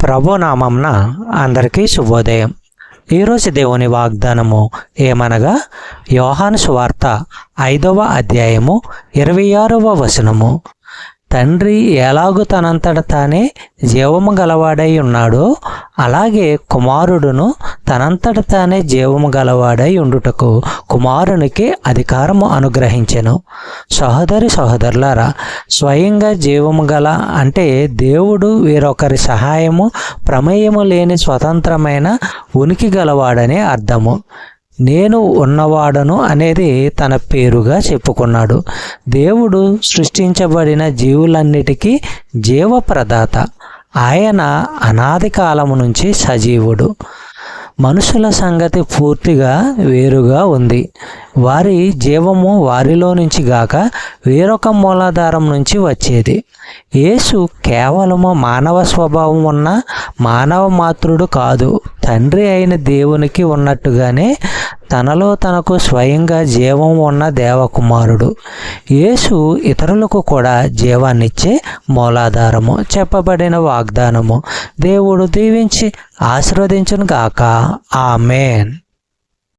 ప్రభునామంన అందరికీ శుభోదయం. ఈరోజు దేవుని వాగ్దానము ఏమనగా యోహాను సువార్త 5వ అధ్యాయము 26వ వచనము. తండ్రి ఎలాగు తనంతట తానే జీవము గలవాడై ఉన్నాడో అలాగే కుమారుడును తనంతట తానే జీవము గలవాడై ఉండుటకు కుమారునికి అధికారము అనుగ్రహించెను. సహోదరులారా, స్వయంగా జీవము గల అంటే దేవుడు వేరొకరి సహాయము ప్రమేయము లేని స్వతంత్రమైన ఉనికి గలవాడనే అర్థము. నేను ఉన్నవాడను అనేది తన పేరుగా చెప్పుకున్నాడు. దేవుడు సృష్టించబడిన జీవులన్నిటికీ జీవప్రదాత. ఆయన అనాది కాలము నుంచి సజీవుడు. మనుషుల సంగతి పూర్తిగా వేరుగా ఉంది. వారి జీవము వారిలో నుంచి గాక వేరొక మూలాధారం నుంచి వచ్చేది. యేసు కేవలము మానవ స్వభావం ఉన్న మానవ మాతృడు కాదు. తండ్రి అయిన దేవునికి ఉన్నట్టుగానే తనలో తనకు స్వయంగా జీవం ఉన్న దేవకుమారుడు. యేసు ఇతరులకు కూడా జీవాన్నిచ్చే మూలాధారము. చెప్పబడిన వాగ్దానము దేవుడు దీవించి ఆశీర్వదించును గాక. ఆమేన్.